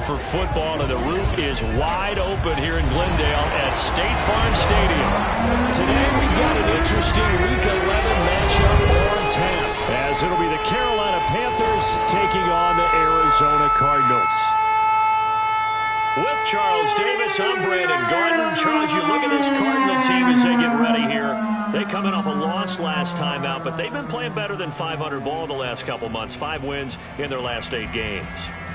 ready for football, and the roof is wide open here in Glendale at State Farm Stadium. Today we've got an interesting Week 11 matchup on tap, as it'll be the Carolina Panthers taking on the Arizona Cardinals. With Charles Davis, I'm Brandon Garden. Charles, you look at this Cardinal team as they get ready here. They come in off a loss last time out, but they've been playing better than 500 ball the last couple months. 5 wins in their last 8 games.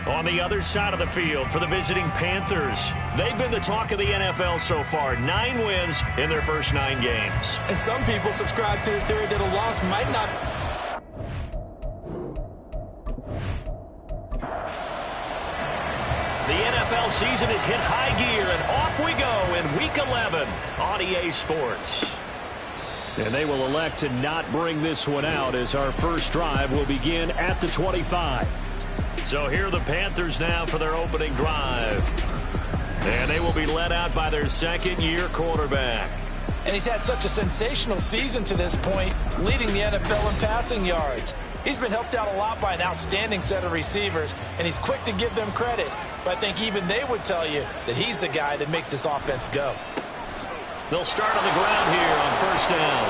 On the other side of the field for the visiting Panthers, they've been the talk of the NFL so far. 9 wins in their first 9 games. And some people subscribe to the theory that a loss might not... The NFL season has hit high gear, and off we go in Week 11 on EA Sports. And they will elect to not bring this one out, as our first drive will begin at the 25. So here are the Panthers now for their opening drive. And they will be led out by their second-year quarterback. And he's had such a sensational season to this point, leading the NFL in passing yards. He's been helped out a lot by an outstanding set of receivers, and he's quick to give them credit. But I think even they would tell you that he's the guy that makes this offense go. They'll start on the ground here on first down.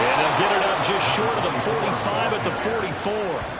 And they'll get it up just short of the 45 at the 44.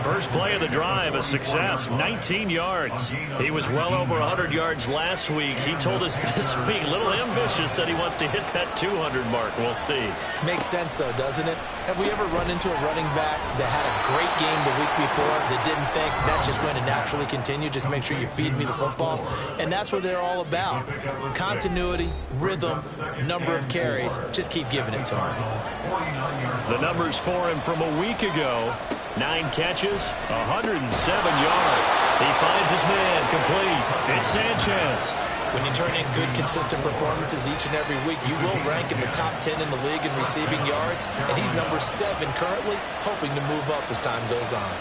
First play of the drive, a success, 19 yards. He was well over 100 yards last week. He told us this week, a little ambitious, said he wants to hit that 200 mark. We'll see. Makes sense, though, doesn't it? Have we ever run into a running back that had a great game the week before that didn't think that's just going to naturally continue? Just make sure you feed me the football. And that's what they're all about. Continuity, rhythm, number of carries. Just keep giving it to him. The numbers for him from a week ago. 9 catches, 107 yards. He finds his man complete. It's Sanchez. When you turn in good, consistent performances each and every week, you will rank in the top 10 in the league in receiving yards, and he's number 7 currently, hoping to move up as time goes on.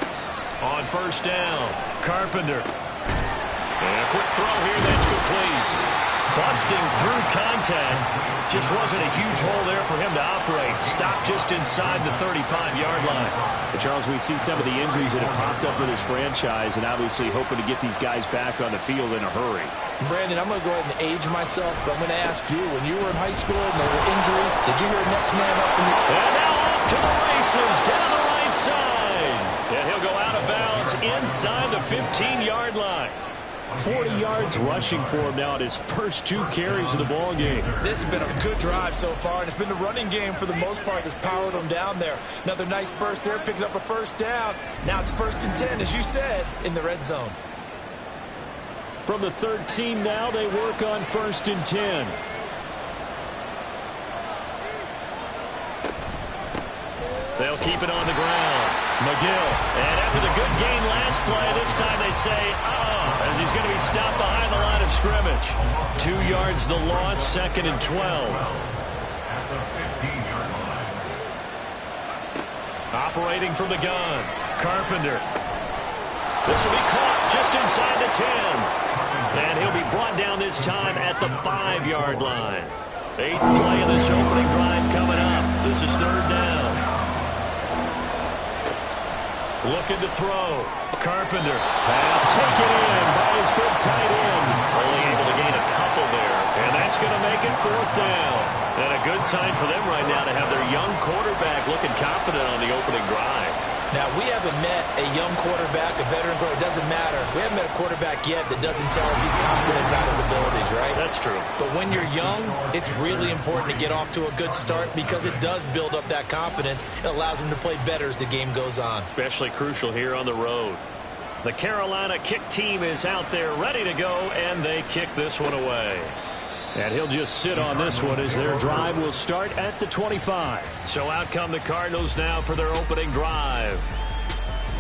On first down, Carpenter. And a quick throw here that's complete. Busting through contact. Just wasn't a huge hole there for him to operate. Stopped just inside the 35-yard line. And Charles, we've seen some of the injuries that have popped up for this franchise, and obviously hoping to get these guys back on the field in a hurry. Brandon, I'm going to go ahead and age myself, but I'm going to ask you, when you were in high school and there were injuries, did you hear next man up from the... And now off to the races down the right side. And he'll go out of bounds inside the 15-yard line. 40 yards rushing for him now at his first 2 carries of the ball game. This has been a good drive so far, and it's been the running game for the most part that's powered him down there. Another nice burst there, picking up a first down. Now it's 1st and 10, as you said, in the red zone. From the 13 now, they work on 1st and 10. They'll keep it on the ground. McGill. And after the good gain last play, this time they say, as he's going to be stopped behind the line of scrimmage. 2 yards the loss, 2nd and 12. Operating from the gun, Carpenter. This will be caught just inside the 10. And he'll be brought down this time at the 5-yard line. 8th play of this opening drive coming up. This is 3rd down. Looking to throw. Carpenter. Pass taken in by his big tight end. Only able to gain a couple there. And that's going to make it 4th down. And a good sign for them right now to have their young quarterback looking confident on the opening drive. Now, we haven't met a young quarterback, a veteran quarterback. It doesn't matter. We haven't met a quarterback yet that doesn't tell us he's confident about his abilities, right? That's true. But when you're young, it's really important to get off to a good start because it does build up that confidence. It allows him to play better as the game goes on. Especially crucial here on the road. The Carolina kick team is out there ready to go, and they kick this one away. And he'll just sit on this one as their drive will start at the 25. So out come the Cardinals now for their opening drive.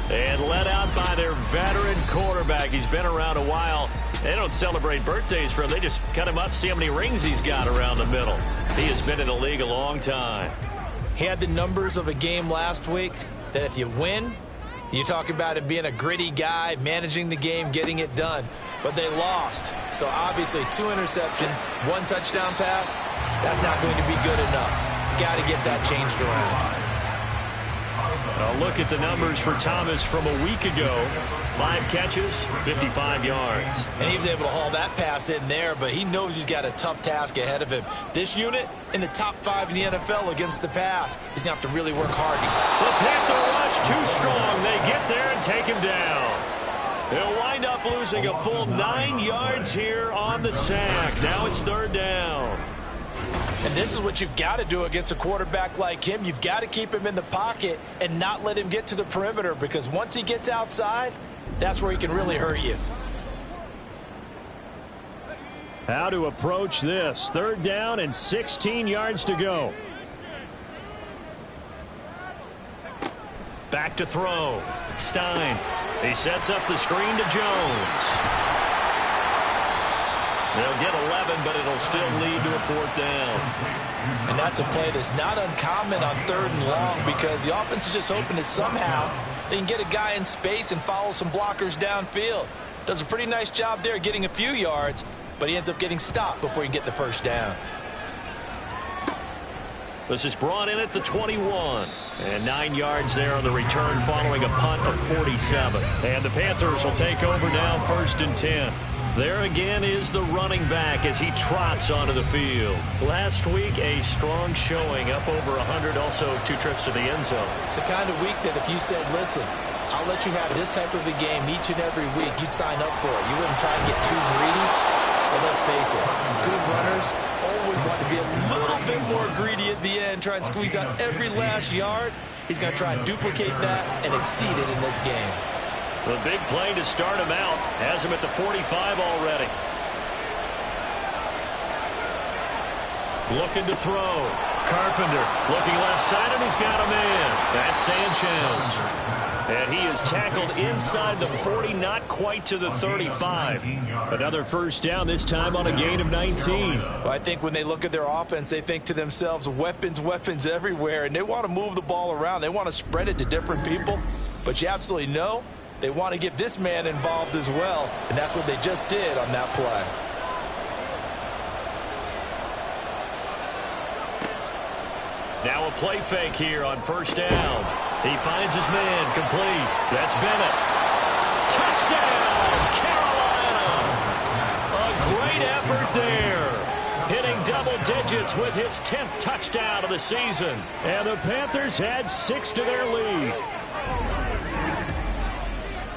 And led out by their veteran quarterback. He's been around a while. They don't celebrate birthdays for him. They just cut him up, see how many rings he's got around the middle. He has been in the league a long time. He had the numbers of a game last week that if you win, you talk about him being a gritty guy, managing the game, getting it done. But they lost. So obviously 2 interceptions, 1 touchdown pass, that's not going to be good enough. Got to get that changed around. A look at the numbers for Thomas from a week ago. 5 catches, 55 yards. And he was able to haul that pass in there, but he knows he's got a tough task ahead of him. This unit in the top 5 in the NFL against the pass. He's going to have to really work hard. The Panther rush too strong. They get there and take him down. He'll wind up losing a full 9 yards here on the sack. Now it's 3rd down. And this is what you've got to do against a quarterback like him. You've got to keep him in the pocket and not let him get to the perimeter, because once he gets outside, that's where he can really hurt you. How to approach this. 3rd down and 16 yards to go. Back to throw. Stein. He sets up the screen to Jones. They'll get 11, but it'll still lead to a 4th down. And that's a play that's not uncommon on 3rd and long, because the offense is just hoping that somehow they can get a guy in space and follow some blockers downfield. Does a pretty nice job there getting a few yards, but he ends up getting stopped before he can get the 1st down. This is brought in at the 21. And 9 yards there on the return following a punt of 47. And the Panthers will take over now, 1st and 10. There again is the running back as he trots onto the field. Last week, a strong showing, up over 100, also 2 trips to the end zone. It's the kind of week that if you said, listen, I'll let you have this type of a game each and every week, you'd sign up for it. You wouldn't try and get too greedy. But let's face it, good runners always want to be a little bit more greedy at the end, try and squeeze out every last yard. He's going to try and duplicate that and exceed it in this game. The big play to start him out has him at the 45 already. Looking to throw. Carpenter looking left side, and he's got a man. That's Sanchez. And he is tackled inside the 40, not quite to the 35. Another 1st down, this time on a gain of 19. Well, I think when they look at their offense, they think to themselves, weapons, weapons everywhere, and they want to move the ball around. They want to spread it to different people, but you absolutely know they want to get this man involved as well, and that's what they just did on that play. Now a play fake here on 1st down. He finds his man, complete. That's Bennett. Touchdown, Carolina! A great effort there. Hitting double digits with his 10th touchdown of the season. And the Panthers add 6 to their lead.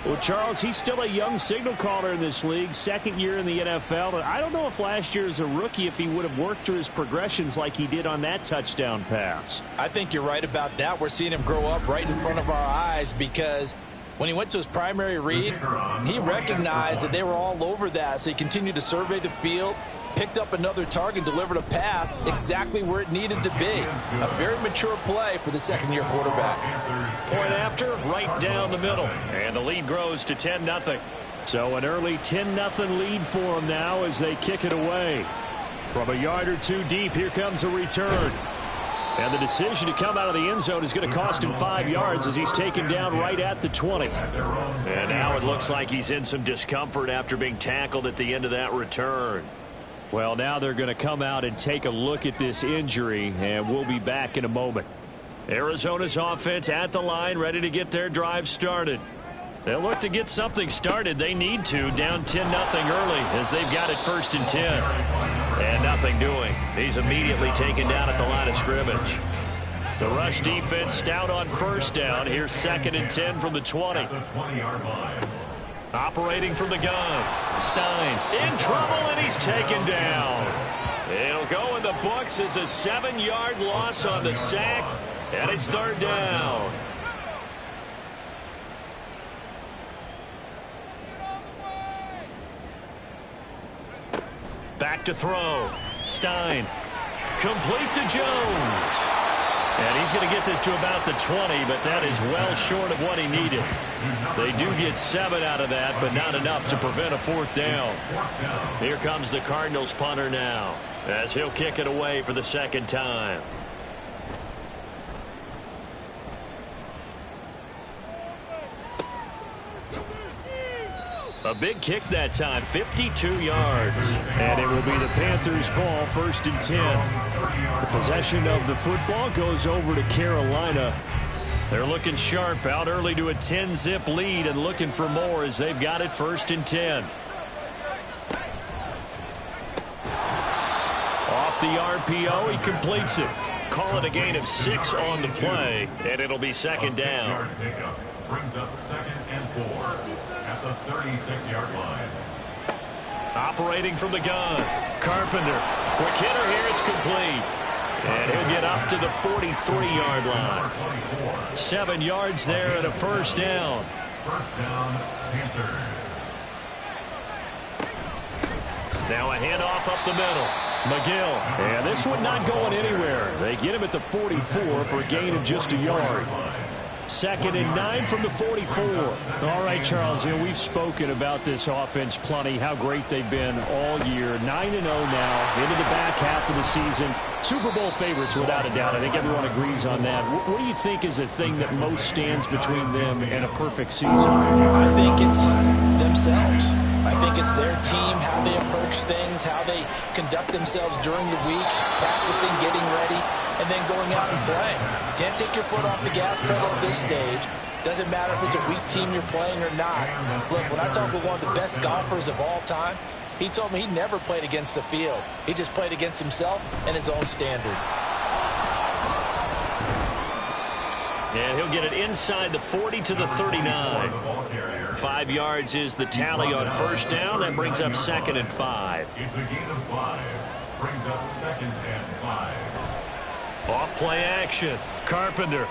Well, Charles, he's still a young signal caller in this league, 2nd year in the NFL. And I don't know if last year as a rookie, if he would have worked through his progressions like he did on that touchdown pass. I think you're right about that. We're seeing him grow up right in front of our eyes, because when he went to his primary read, he recognized that they were all over that. So he continued to survey the field, picked up another target, delivered a pass exactly where it needed to be. A very mature play for the 2nd-year quarterback. Point after, right down the middle. And the lead grows to 10-0. So an early 10-0 lead for them now as they kick it away. From a yard or 2 deep, here comes a return. And the decision to come out of the end zone is going to cost him 5 yards as he's taken down right at the 20. And now it looks like he's in some discomfort after being tackled at the end of that return. Well, now they're going to come out and take a look at this injury, and we'll be back in a moment. Arizona's offense at the line, ready to get their drive started. They'll look to get something started. They need to, down 10-0 early as they've got it 1st and 10. And nothing doing. He's immediately taken down at the line of scrimmage. The rush defense stout on 1st down. Here's 2nd and 10 from the 20. Operating from the gun. Stein in trouble, and he's taken down. It'll go in the books as a 7-yard loss on the sack, and it's 3rd down. Back to throw. Stein. Complete to Jones. And he's going to get this to about the 20, but that is well short of what he needed. They do get 7 out of that, but not enough to prevent a 4th down. Here comes the Cardinals punter now, as he'll kick it away for the 2nd time. A big kick that time, 52 yards. And it will be the Panthers' ball, 1st and 10. The possession of the football goes over to Carolina. They're looking sharp, out early to a 10-zip lead and looking for more as they've got it 1st and 10. Off the RPO, he completes it. Call it a gain of 6 on the play, and it'll be 2nd down. Brings up 2nd and 4 at the 36-yard line. Operating from the gun, Carpenter. Quick hitter here, it's complete. And he'll get up to the 43-yard line. 7 yards there and a 1st down. 1st down, Panthers. Now a handoff up the middle. McGill. And this one not going anywhere. They get him at the 44 for a gain of just a yard. 2nd and 9 from the 44. All right, Charles, we've spoken about this offense plenty, how great they've been all year. 9-0 now, into the back half of the season. Super Bowl favorites, without a doubt. I think everyone agrees on that. What do you think is the thing that most stands between them and a perfect season? I think it's themselves. I think it's their team, how they approach things, how they conduct themselves during the week, practicing, getting ready, and then going out and playing. Can't take your foot off the gas pedal at this stage. Doesn't matter if it's a weak team you're playing or not. Look, when I talk with one of the best golfers of all time, he told me he never played against the field. He just played against himself and his own standard. And he'll get it inside the 40 to the 39. 5 yards is the tally on 1st down. That brings up 2nd and 5. It's a gain of 5. Brings up 2nd and 5. Off play action. Carpenter.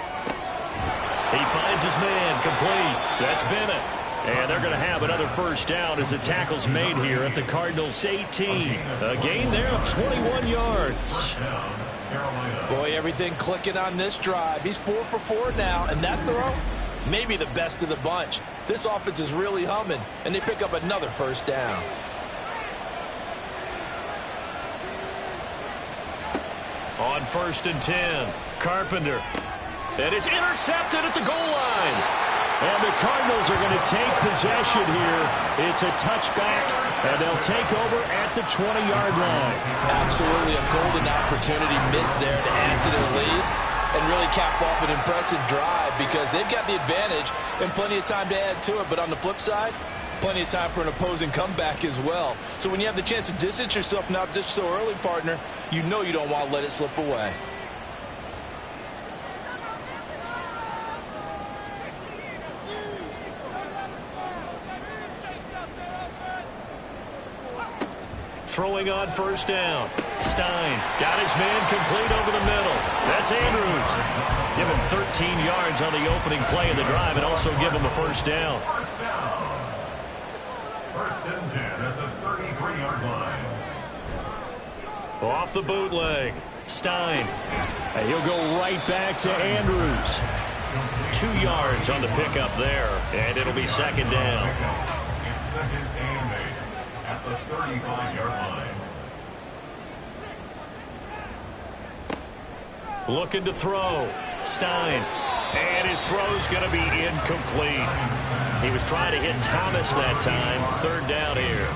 He finds his man. Complete. That's Bennett. And they're going to have another 1st down as the tackle's made here at the Cardinals 18. A gain there of 21 yards. Boy, everything clicking on this drive. He's 4 for 4 now, and that throw, maybe the best of the bunch. This offense is really humming, and they pick up another 1st down. On 1st and 10, Carpenter. And it's intercepted at the goal line. And the Cardinals are going to take possession here. It's a touchback, and they'll take over at the 20-yard line. Absolutely a golden opportunity missed there to add to their lead and really cap off an impressive drive because they've got the advantage and plenty of time to add to it. But on the flip side, plenty of time for an opposing comeback as well. So when you have the chance to distance yourself not just so early, partner, you know you don't want to let it slip away. Throwing on 1st down. Stein got his man complete over the middle. That's Andrews. Give him 13 yards on the opening play of the drive and also give him a 1st down. 1st down. 1st and 10 at the 33-yard line. Off the bootleg. Stein. And he'll go right back to Andrews. 2 yards on the pickup there. And it'll be 2nd down. It's 2nd and 8 at the 35-yard line. Looking to throw. Stein. And his throw's going to be incomplete. He was trying to hit Thomas that time. 3rd down here.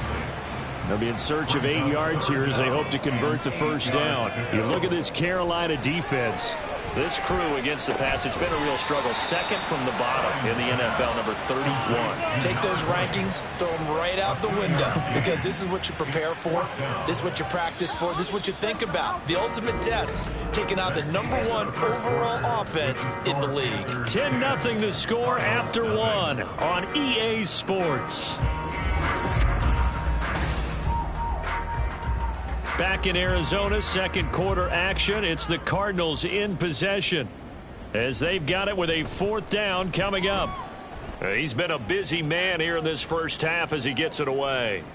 They'll be in search of 8 yards here as they hope to convert the 1st down. You look at this Carolina defense. This crew against the pass, it's been a real struggle. 2nd from the bottom in the NFL, number 31. Take those rankings, throw them right out the window because this is what you prepare for. This is what you practice for. This is what you think about. The ultimate test, taking on the number 1 overall offense in the league. 10-0 the score after 1 on EA Sports. Back in Arizona, 2nd quarter action. It's the Cardinals in possession as they've got it with a 4th down coming up. He's been a busy man here in this 1st half as he gets it away.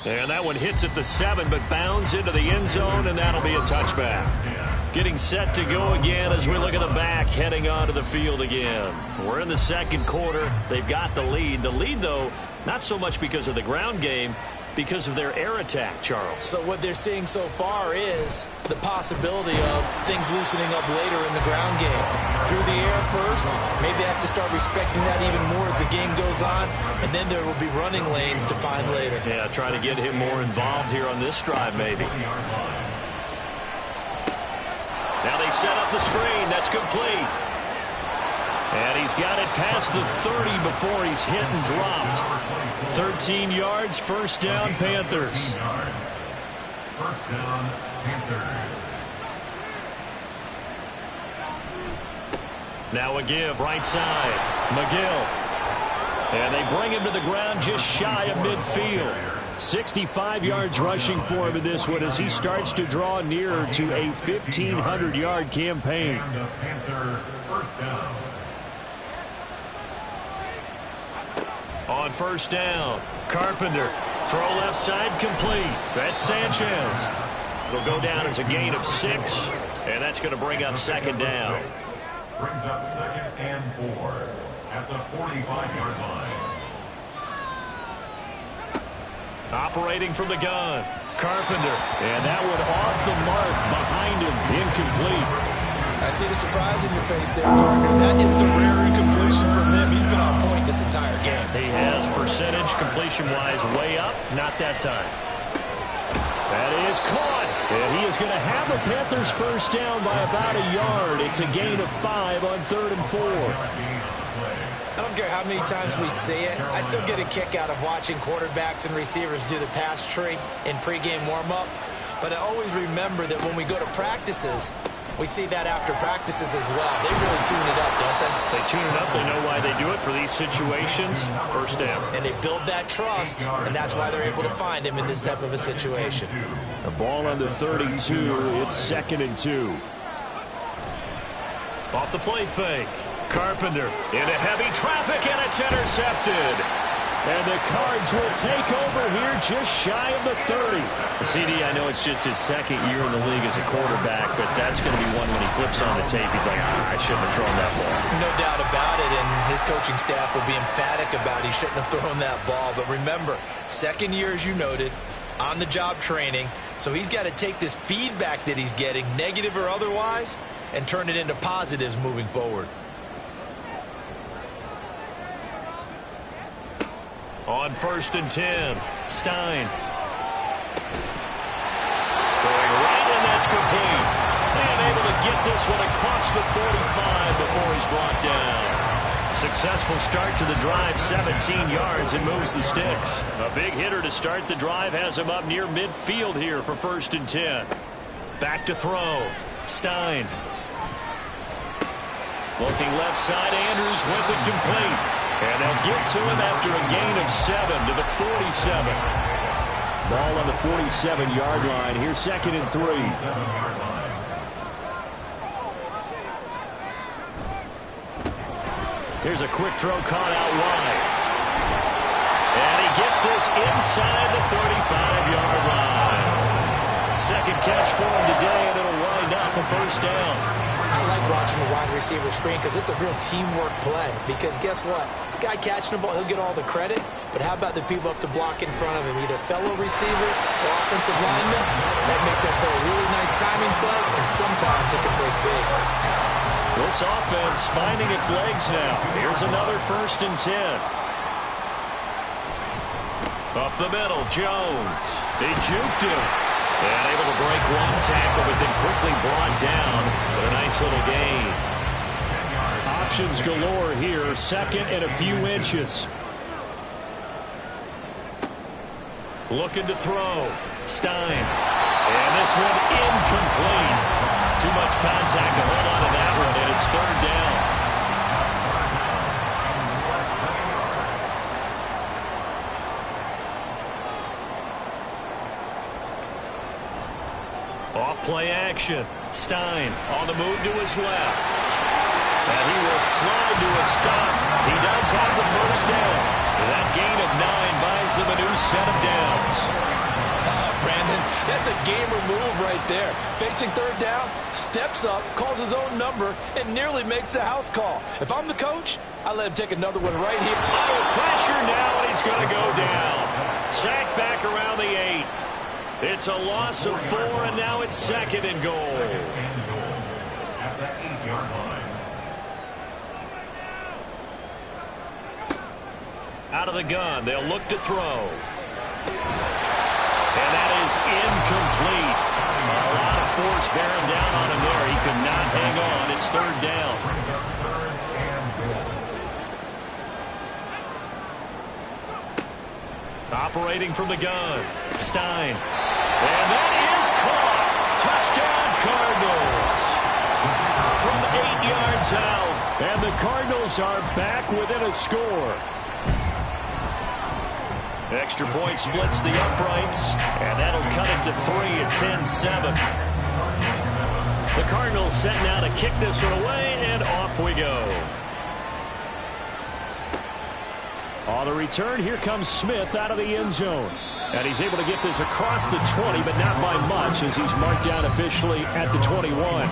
And that one hits at the 7 but bounds into the end zone, and that'll be a touchback. Getting set to go again as we look at the back heading onto the field again. We're in the 2nd quarter. They've got the lead. The lead, though, not so much because of the ground game, because of their air attack, Charles. So what they're seeing so far is the possibility of things loosening up later in the ground game. Through the air first, maybe they have to start respecting that even more as the game goes on, and then there will be running lanes to find later. Yeah, trying to get him more involved here on this drive, maybe. Now they set up the screen. That's complete. And he's got it past the 30 before he's hit and dropped. 13 yards, first down, Panthers. First down, Panthers. Now a give, right side. McGill. And they bring him to the ground just shy of midfield. 65 yards rushing for him in this one as he starts to draw nearer to a 1,500-yard campaign. Panther, first down. On first down, Carpenter. Throw left side complete. That's Sanchez. It'll go down as a gain of 6, and that's going to bring up second down. Brings up 2nd and 4 at the 45-yard line. Operating from the gun, Carpenter. And that one off the mark behind him, incomplete. I see the surprise in your face there, partner. That is a rare incompletion from him. He's been on point this entire game. He has percentage completion-wise way up, not that time. That is caught. And he is going to have the Panthers first down by about a yard. It's a gain of 5 on 3rd and 4. I don't care how many times we see it. I still get a kick out of watching quarterbacks and receivers do the pass tree in pregame warm-up. But I always remember that when we go to practices, we see that after practices as well. They really tune it up, don't they? They tune it up. They know why they do it for these situations. First down. And they build that trust, and that's why they're able to find him in this type of a situation. A ball on the 32. It's 2nd and 2. Off the play fake. Carpenter into heavy traffic, and it's intercepted. And the Cards will take over here just shy of the 30. CD, I know it's just his second year in the league as a quarterback, but that's going to be one when he flips on the tape. He's like, I shouldn't have thrown that ball. No doubt about it, and his coaching staff will be emphatic about he shouldn't have thrown that ball. But remember, second year, as you noted, on-the-job training, so he's got to take this feedback that he's getting, negative or otherwise, and turn it into positives moving forward. On 1st and 10, Stein. Throwing right, and that's complete. And able to get this one across the 45 before he's brought down. Successful start to the drive, 17 yards, and moves the sticks. A big hitter to start the drive has him up near midfield here for 1st and 10. Back to throw. Stein. Looking left side, Andrews with it complete. And they'll get to him after a gain of 7 to the 47. Ball on the 47-yard line. Here's 2nd and 3. Here's a quick throw caught out wide. And he gets this inside the 35-yard line. Second catch for him today, and it'll wind up a first down. I like watching the wide receiver screen because it's a real teamwork play. Because guess what? The guy catching the ball, he'll get all the credit. But how about the people up to block in front of him, either fellow receivers or offensive linemen? That makes that play a really nice timing play, and sometimes it can break big. This offense finding its legs now. Here's another 1st and 10. Up the middle, Jones. He juked him. And able to break one tackle, but then quickly brought down with a nice little gain. Options galore here. 2nd and a few inches. Looking to throw. Stein. And this one incomplete. Too much contact to hold on to that one, and it's 3rd down. Off-play action. Stein on the move to his left. And he will slide to a stop. He does have the first down. That gain of 9 buys them a new set of downs. Brandon, that's a gamer move right there. Facing 3rd down, steps up, calls his own number, and nearly makes the house call. If I'm the coach, I let him take another one right here. Auto pressure now, and he's going to go down. Sacked back around the 8. It's a loss of 4, and now it's 2nd and goal. At the 8-yard line. Out of the gun, they'll look to throw. And that is incomplete. A lot of force bearing down on him there. He could not hang on. It's 3rd down. Operating from the gun, Stein. And that is caught. Touchdown, Cardinals. From 8 yards out. And the Cardinals are back within a score. Extra point splits the uprights, and that'll cut it to 3 at 10-7. The Cardinals set now to kick this one away, and off we go. On the return, here comes Smith out of the end zone. And he's able to get this across the 20, but not by much, as he's marked down officially at the 21.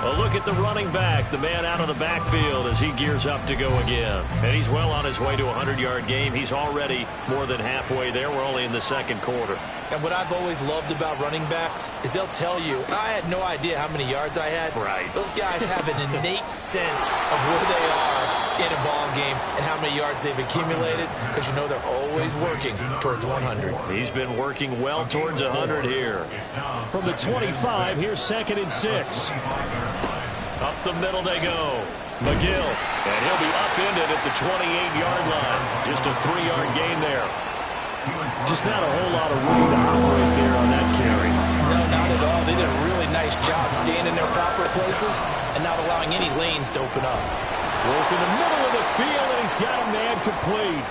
A look at the running back, the man out of the backfield as he gears up to go again. And he's well on his way to a 100-yard game. He's already more than halfway there. We're only in the second quarter. And what I've always loved about running backs is they'll tell you, I had no idea how many yards I had. Right. Those guys have an innate sense of where they are in a ball game and how many yards they've accumulated, because you know they're always working towards 100. He's been working well towards 100 here. From the 25, here's 2nd and 6. Up the middle they go. McGill. And he'll be upended at the 28-yard line. Just a 3-yard gain there. Just not a whole lot of room to operate there on that carry. No, not at all. They did a really nice job staying in their proper places and not allowing any lanes to open up. Work in the middle of the field, and he's got a man complete.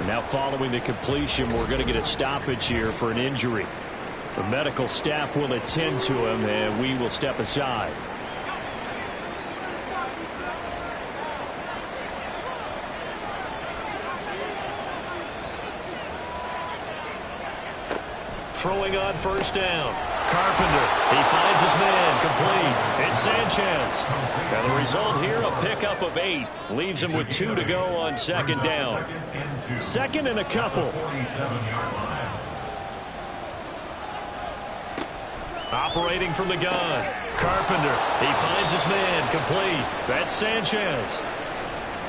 And now following the completion, we're going to get a stoppage here for an injury. The medical staff will attend to him, and we will step aside. Throwing on first down. Carpenter. He finds his man. Complete. It's Sanchez. And the result here, a pickup of 8. Leaves him with 2 to go on second down. Second and a couple. Operating from the gun. Carpenter. He finds his man. Complete. That's Sanchez.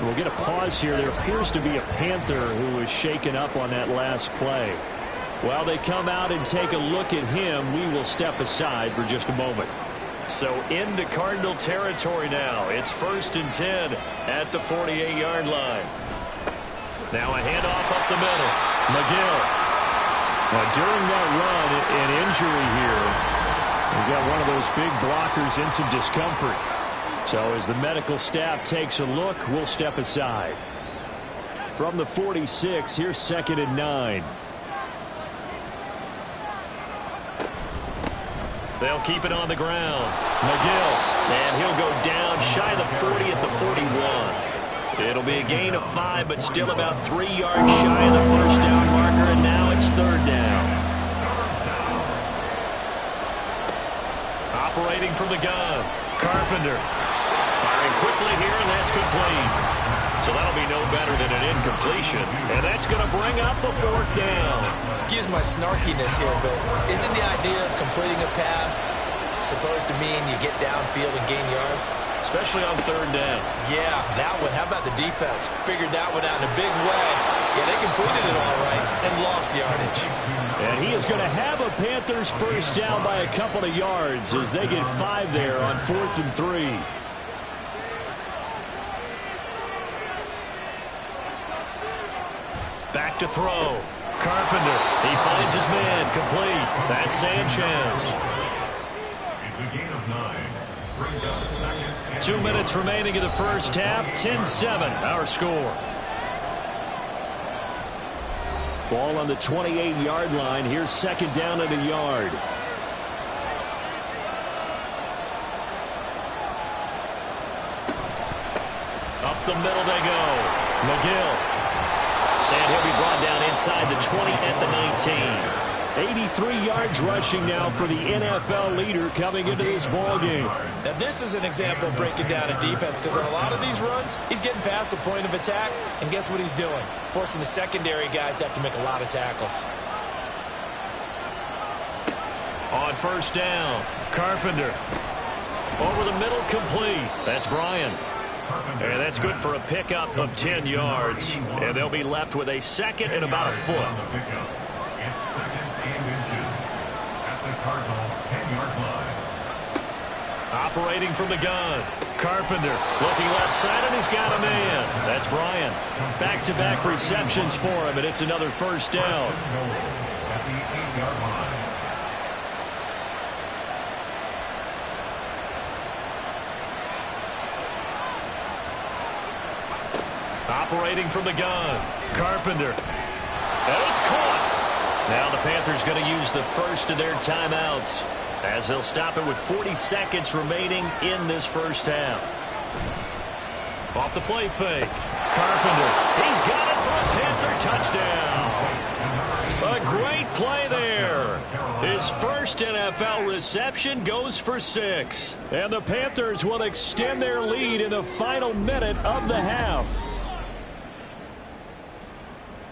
We'll get a pause here. There appears to be a Panther who was shaken up on that last play. While they come out and take a look at him, we will step aside for just a moment. So into Cardinal territory now. It's 1st and 10 at the 48-yard line. Now a handoff up the middle. McGill. Now during that run, an injury here. We've got one of those big blockers in some discomfort. So as the medical staff takes a look, we'll step aside. From the 46, here's 2nd and 9. They'll keep it on the ground. McGill. And he'll go down shy of the 40 at the 41. It'll be a gain of 5, but still about 3 yards shy of the first down marker, and now it's 3rd down. Operating from the gun. Carpenter. Firing quickly here, and that's complete. So that'll be no better than an incompletion. And that's going to bring up a 4th down. Excuse my snarkiness here, but isn't the idea of completing a pass supposed to mean you get downfield and gain yards? Especially on 3rd down. Yeah, that one. How about the defense? Figured that one out in a big way. Yeah, they completed it all right and lost yardage. And he is going to have a Panthers first down by a couple of yards as they get 5 there on 4th and 3. Back to throw. Carpenter. He finds his man. Complete. That's Sanchez. It's a gain of 9. Brings up 2nd. 2 minutes remaining in the first half. 10-7 our score. Ball on the 28-yard line. Here's 2nd down and a yard. Up the middle they go. McGill. And he'll be brought down inside the 20 at the 19. 83 yards rushing now for the NFL leader coming into this ballgame. Now, this is an example of breaking down a defense, because on a lot of these runs, he's getting past the point of attack, and guess what he's doing? Forcing the secondary guys to have to make a lot of tackles. On first down, Carpenter. Over the middle, complete. That's Bryan. And that's good for a pickup of 10 yards. And they'll be left with a 2nd and about a foot. It's 2nd and inches at the Cardinals' 10-yard line. Operating from the gun. Carpenter looking left side, and he's got a man. That's Bryant. Back-to-back receptions for him, and it's another first down. At the 8-yard line. Operating from the gun. Carpenter. And it's caught. Now the Panthers going to use the first of their timeouts as they'll stop it with 40 seconds remaining in this first half. Off the play fake. Carpenter. He's got it for a Panther touchdown. A great play there. His first NFL reception goes for 6. And the Panthers will extend their lead in the final minute of the half.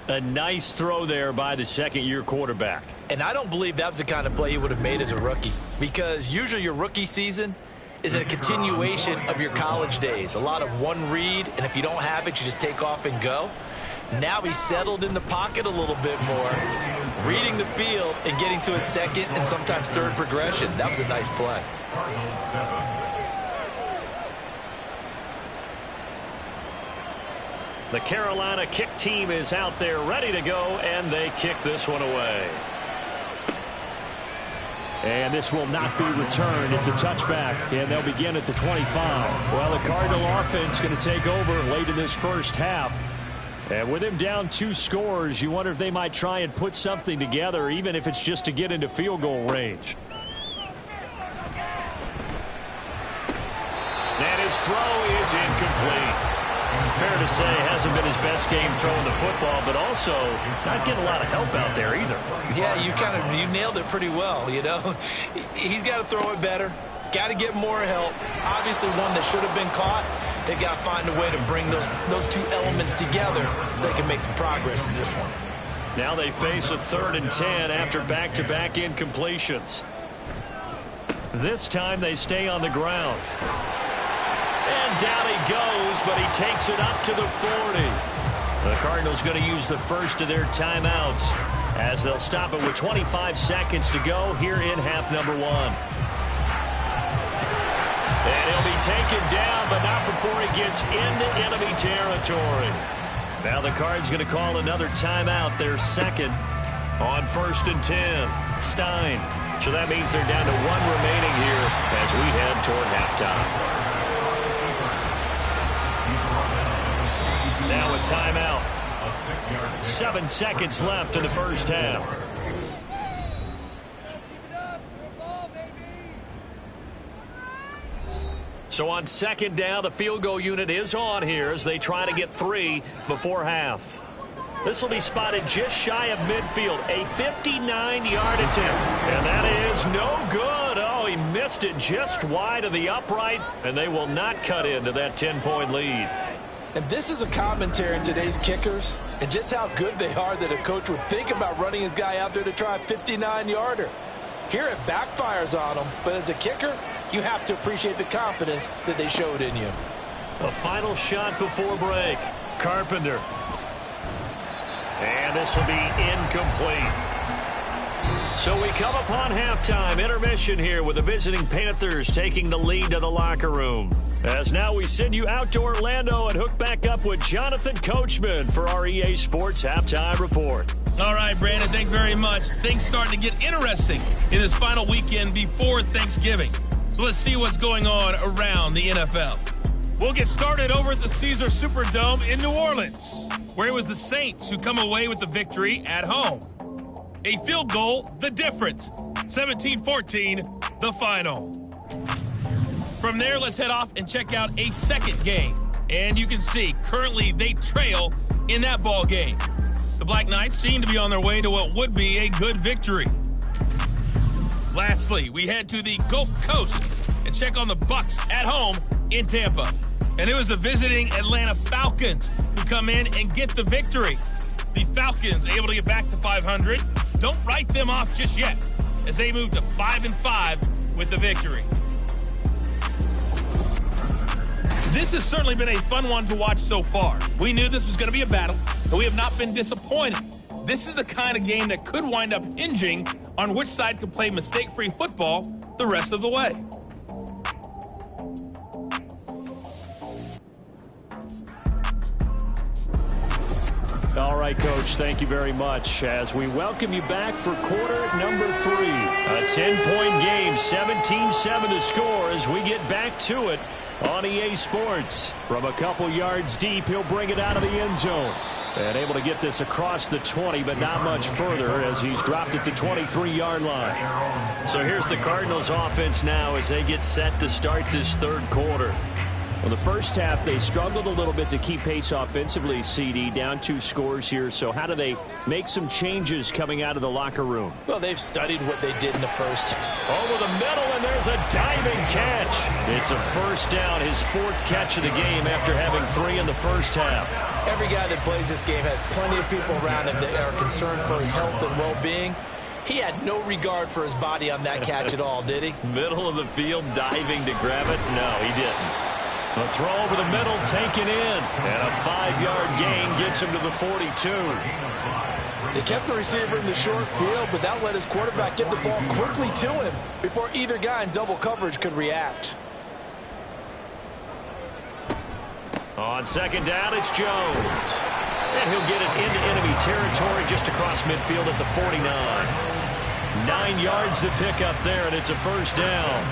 A nice throw there by the second-year quarterback. And I don't believe that was the kind of play he would have made as a rookie, because usually your rookie season is a continuation of your college days. A lot of one read, and if you don't have it, you just take off and go. Now he's settled in the pocket a little bit more, reading the field and getting to a second and sometimes third progression. That was a nice play. Cardinals 7. The Carolina kick team is out there ready to go, and they kick this one away. And this will not be returned. It's a touchback, and they'll begin at the 25. Well, the Cardinal offense going to take over late in this first half. And with him down 2 scores, you wonder if they might try and put something together, even if it's just to get into field goal range. And his throw is incomplete. Fair to say, hasn't been his best game throwing the football, but also not getting a lot of help out there either. Yeah, you nailed it pretty well, you know. He's got to throw it better. Got to get more help. Obviously one that should have been caught. They've got to find a way to bring those two elements together so they can make some progress in this one. Now they face a 3rd and 10 after back-to-back incompletions. This time they stay on the ground. And down he goes, but he takes it up to the 40. The Cardinals going to use the first of their timeouts as they'll stop it with 25 seconds to go here in half number 1. And he'll be taken down, but not before he gets into enemy territory. Now the Cards going to call another timeout, their second on 1st and 10. Stein. So that means they're down to 1 remaining here as we head toward halftime. Now a timeout. 7 seconds left in the first half. So on 2nd down, the field goal unit is on here as they try to get 3 before half. This will be spotted just shy of midfield. A 59-yard attempt. And that is no good. Oh, he missed it just wide of the upright, and they will not cut into that 10-point lead. And this is a commentary in today's kickers and just how good they are that a coach would think about running his guy out there to try a 59-yarder. Here it backfires on him, but as a kicker, you have to appreciate the confidence that they showed in you. A final shot before break. Carpenter. And this will be incomplete. So we come upon halftime intermission here with the visiting Panthers taking the lead to the locker room. As now we send you out to Orlando and hook back up with Jonathan Coachman for our EA Sports Halftime Report. All right, Brandon, thanks very much. Things starting to get interesting in this final weekend before Thanksgiving. So let's see what's going on around the NFL. We'll get started over at the Caesars Superdome in New Orleans, where it was the Saints who come away with the victory at home. A field goal, the difference. 17-14, the final. From there, let's head off and check out a second game. And you can see, currently they trail in that ball game. The Black Knights seem to be on their way to what would be a good victory. Lastly, we head to the Gulf Coast and check on the Bucs at home in Tampa. And it was the visiting Atlanta Falcons who come in and get the victory. The Falcons able to get back to 500. Don't write them off just yet as they move to 5-5 with the victory. This has certainly been a fun one to watch so far. We knew this was going to be a battle, but we have not been disappointed. This is the kind of game that could wind up hinging on which side can play mistake-free football the rest of the way. All right, Coach, thank you very much as we welcome you back for quarter number 3. A 10-point game, 17-7 to score as we get back to it on EA Sports. From a couple yards deep, he'll bring it out of the end zone. And able to get this across the 20, but not much further as he's dropped it to 23-yard line. So here's the Cardinals offense now as they get set to start this third quarter. Well, the first half, they struggled a little bit to keep pace offensively, CD, down 2 scores here. So how do they make some changes coming out of the locker room? Well, they've studied what they did in the first half. Over the middle, and there's a diving catch. It's a first down, his 4th catch of the game after having 3 in the first half. Every guy that plays this game has plenty of people around him that are concerned for his health and well-being. He had no regard for his body on that catch at all, did he? Middle of the field, diving to grab it? No, he didn't. A throw over the middle, taken in. And a 5-yard gain gets him to the 42. They kept the receiver in the short field, but that let his quarterback get the ball quickly to him before either guy in double coverage could react. On second down, it's Jones. And he'll get it into enemy territory just across midfield at the 49. 9 yards to pick up there, and it's a first down.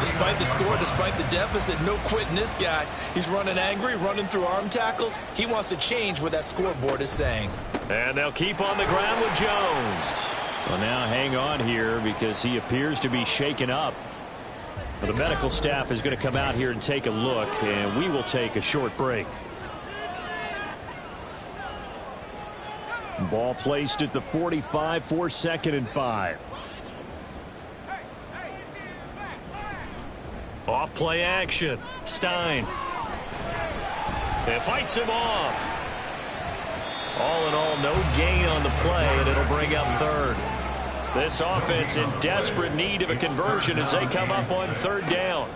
Despite the score, despite the deficit, no quitting this guy. He's running angry, running through arm tackles. He wants to change what that scoreboard is saying. And they'll keep on the ground with Jones. Well, now hang on here because he appears to be shaken up. Well, the medical staff is going to come out here and take a look, and we will take a short break. Ball placed at the 45 for 2nd and 5. Off play action. Stein. And fights him off. All in all, no gain on the play, and it'll bring up 3rd. This offense in desperate need of a conversion as they come up on 3rd down.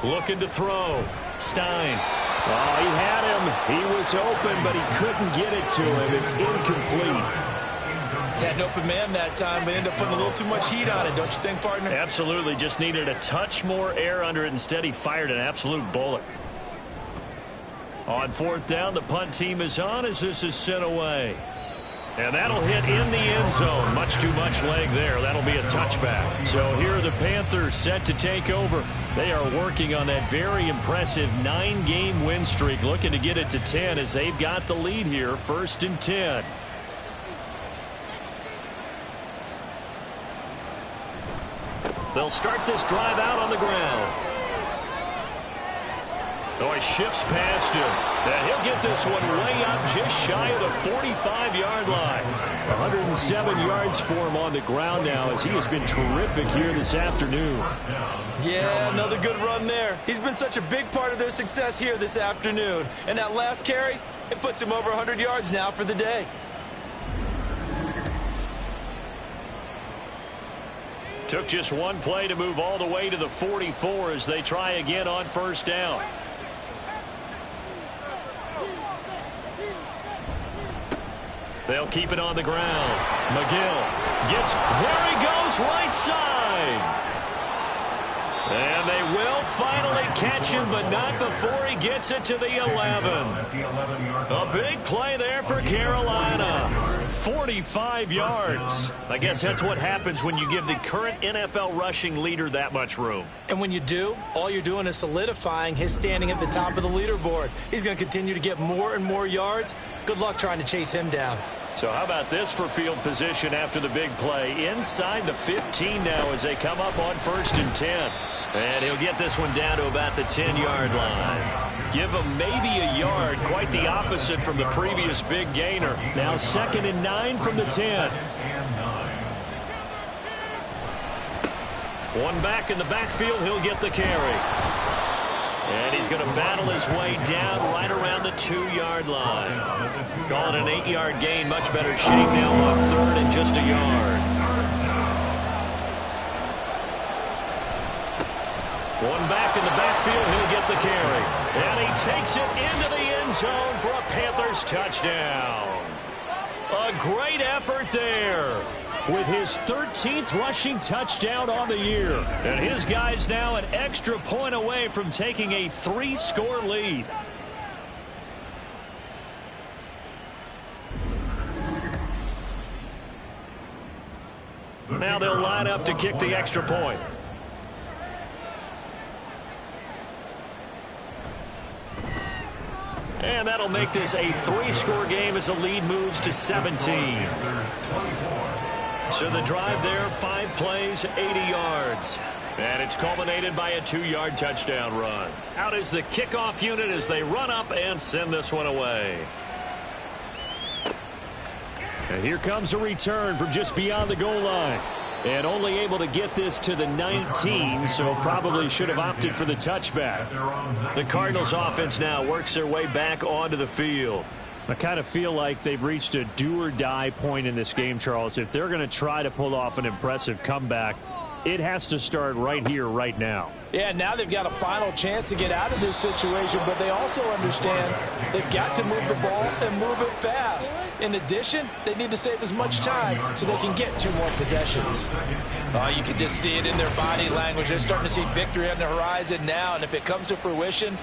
Looking to throw. Stein. Oh, he had him. He was open, but he couldn't get it to him. It's incomplete. Had an open man that time, but ended up putting a little too much heat on it, don't you think, partner? Absolutely. Just needed a touch more air under it. Instead, he fired an absolute bullet. On 4th down, the punt team is on as this is sent away. And that'll hit in the end zone. Much too much leg there. That'll be a touchback. So here are the Panthers set to take over. They are working on that very impressive 9-game win streak, looking to get it to 10 as they've got the lead here, 1st and 10. They'll start this drive out on the ground. Oh, he shifts past him. And he'll get this one way up just shy of the 45-yard line. 107 yards for him on the ground now as he has been terrific here this afternoon. Yeah, another good run there. He's been such a big part of their success here this afternoon. And that last carry, it puts him over 100 yards now for the day. Took just one play to move all the way to the 44 as they try again on 1st down. They'll keep it on the ground. McGill gets, there he goes, right side. And they will finally catch him, but not before he gets it to the 11. A big play there for Carolina. 45 yards. I guess that's what happens when you give the current NFL rushing leader that much room. And when you do, all you're doing is solidifying his standing at the top of the leaderboard. He's going to continue to get more and more yards. Good luck trying to chase him down. So how about this for field position after the big play? Inside the 15 now as they come up on 1st and 10. And he'll get this one down to about the 10-yard line. Give him maybe a yard, quite the opposite from the previous big gainer. Now 2nd and 9 from the 10. One back in the backfield, he'll get the carry. And he's going to battle his way down right around the 2-yard line. Calling an 8-yard gain, much better shape now on 3rd and just a yard. One back in the backfield, he'll get the carry. And he takes it into the end zone for a Panthers touchdown. A great effort there. With his 13th rushing touchdown on the year. And his guys now an extra point away from taking a 3-score lead. Now they'll line up to kick the extra point. And that'll make this a 3-score game as the lead moves to 17. So the drive there, 5 plays, 80 yards. And it's culminated by a 2-yard touchdown run. Out is the kickoff unit as they run up and send this one away. And here comes a return from just beyond the goal line. And only able to get this to the 19, so probably should have opted for the touchback. The Cardinals offense now works their way back onto the field. I kind of feel like they've reached a do-or-die point in this game, Charles. If they're going to try to pull off an impressive comeback, it has to start right here, right now. Yeah, now they've got a final chance to get out of this situation, but they also understand they've got to move the ball and move it fast. In addition, they need to save as much time so they can get 2 more possessions. You can just see it in their body language. They're starting to see victory on the horizon now, and if it comes to fruition,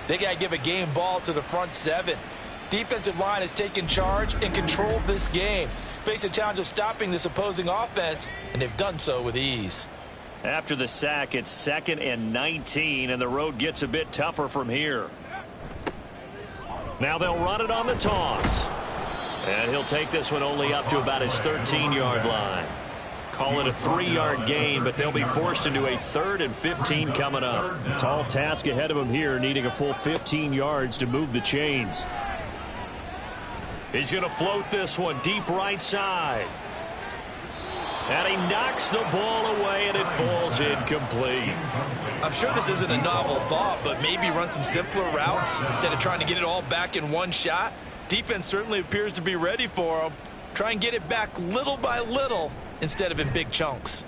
they got to give a game ball to the front 7. Defensive line has taken charge and control this game. Face a challenge of stopping this opposing offense, and they've done so with ease. After the sack, it's 2nd and 19, and the road gets a bit tougher from here. Now they'll run it on the toss. And he'll take this one only up to about his 13-yard line. Call it a 3-yard gain, but they'll be forced into a 3rd and 15 coming up. Tall task ahead of him here, needing a full 15 yards to move the chains. He's going to float this one deep right side. And he knocks the ball away, and it falls incomplete. I'm sure this isn't a novel thought, but maybe run some simpler routes instead of trying to get it all back in one shot. Defense certainly appears to be ready for him. Try and get it back little by little instead of in big chunks.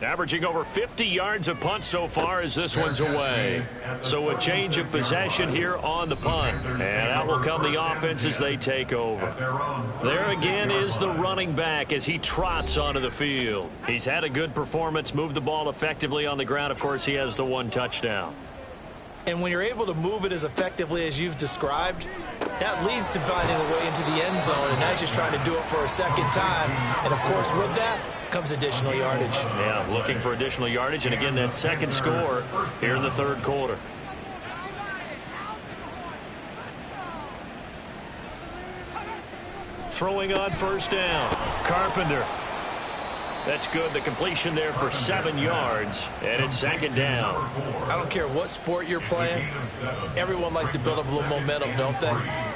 Averaging over 50 yards a punt so far as this one's away. So a change of possession here on the punt. And out will come the offense as they take over. There again is the running back as he trots onto the field. He's had a good performance, moved the ball effectively on the ground. Of course, he has the 1 touchdown. And when you're able to move it as effectively as you've described, that leads to finding a way into the end zone. And now he's just trying to do it for a second time. And, of course, with that comes additional yardage. Yeah, looking for additional yardage. And, again, that second score here in the 3rd quarter. Throwing on 1st down. Carpenter. That's good. The completion there for 7 yards. And it's 2nd down. I don't care what sport you're playing. Everyone likes to build up a little momentum, don't they?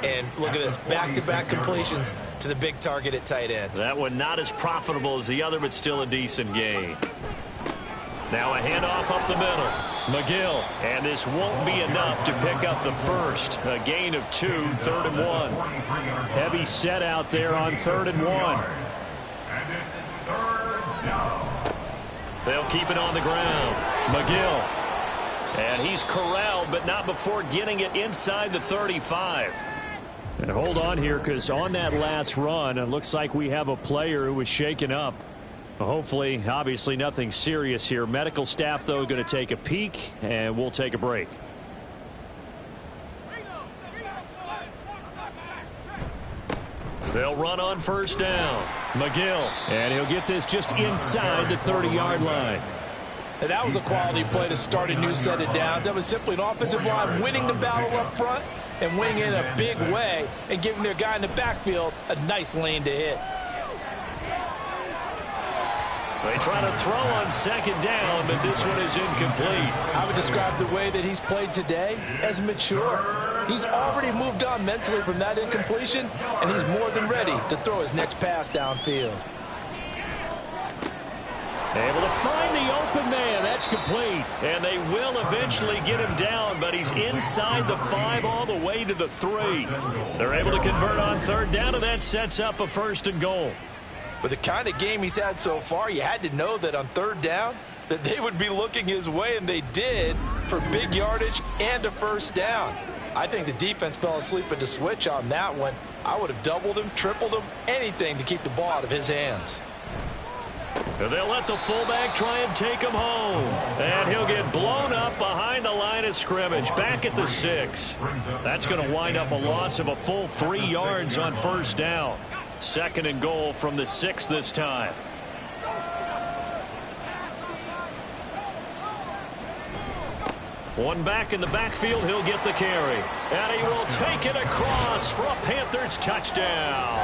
And look at this. Back-to-back completions to the big target at tight end. That one not as profitable as the other, but still a decent gain. Now a handoff up the middle. McGill. And this won't be enough to pick up the first. A gain of 2, 3rd and 1. Heavy set out there on 3rd and 1. They'll keep it on the ground. McGill. And he's corralled, but not before getting it inside the 35. And hold on here, because on that last run, it looks like we have a player who was shaken up. Hopefully, obviously nothing serious here. Medical staff, though, going to take a peek, and we'll take a break. They'll run on 1st down. McGill. And he'll get this just inside the 30-yard line. And that was a quality play to start a new set of downs. That was simply an offensive line winning the battle up front and winning in a big way and giving their guy in the backfield a nice lane to hit. They try to throw on 2nd down, but this one is incomplete. I would describe the way that he's played today as mature. He's already moved on mentally from that incompletion, and he's more than ready to throw his next pass downfield. Able to find the open man. That's complete. And they will eventually get him down, but he's inside the 5 all the way to the 3. They're able to convert on 3rd down, and that sets up a 1st and goal. With the kind of game he's had so far, you had to know that on 3rd down that they would be looking his way, and they did, for big yardage and a 1st down. I think the defense fell asleep at the switch on that one. I would have doubled him, tripled him, anything to keep the ball out of his hands. And they'll let the fullback try and take him home. And he'll get blown up behind the line of scrimmage, back at the 6. That's going to wind up a loss of a full 3 yards on 1st down. 2nd and goal from the 6 this time. One back in the backfield, he'll get the carry. And he will take it across for a Panthers touchdown.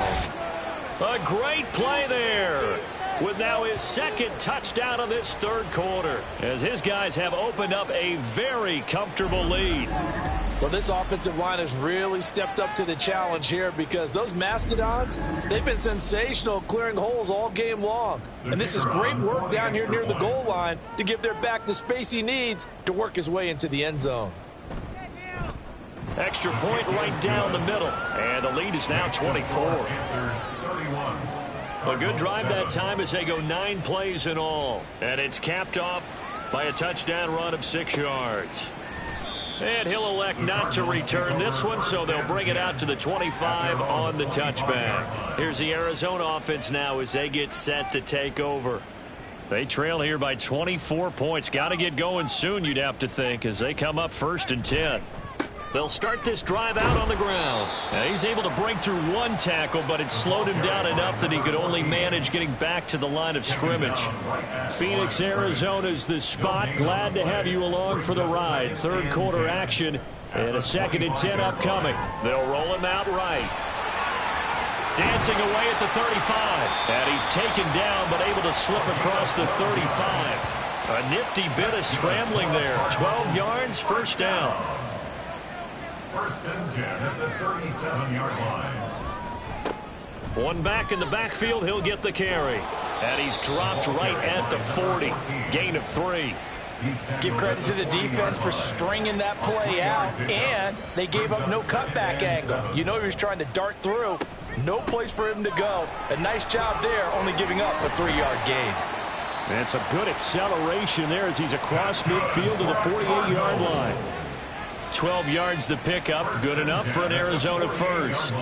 A great play there, with now his second touchdown of this third quarter, as his guys have opened up a very comfortable lead. Well, this offensive line has really stepped up to the challenge here, because those Mastodons, they've been sensational clearing holes all game long. And this is great work down here near the goal line to give their back the space he needs to work his way into the end zone. Extra point right down the middle, and the lead is now 24. A good drive that time as they go 9 plays in all. And it's capped off by a touchdown run of 6 yards. And he'll elect not to return this one, so they'll bring it out to the 25 on the touchback. Here's the Arizona offense now as they get set to take over. They trail here by 24 points. Got to get going soon, you'd have to think, as they come up 1st and 10. They'll start this drive out on the ground. Now, he's able to break through 1 tackle, but it slowed him down enough that he could only manage getting back to the line of scrimmage. Phoenix, Arizona's the spot. Glad to have you along for the ride. Third quarter action and a 2nd and 10 upcoming. They'll roll him out right. Dancing away at the 35. And he's taken down, but able to slip across the 35. A nifty bit of scrambling there. 12 yards, first down. 1st and 10 at the 37-yard line. One back in the backfield, he'll get the carry. And he's dropped right at the 40. Gain of 3. Give credit to the defense for stringing that play out, and they gave up no cutback angle. You know he was trying to dart through. No place for him to go. A nice job there, only giving up a 3-yard gain. And some good acceleration there as he's across midfield to the 48-yard line. 12 yards the pickup, good enough for an Arizona first.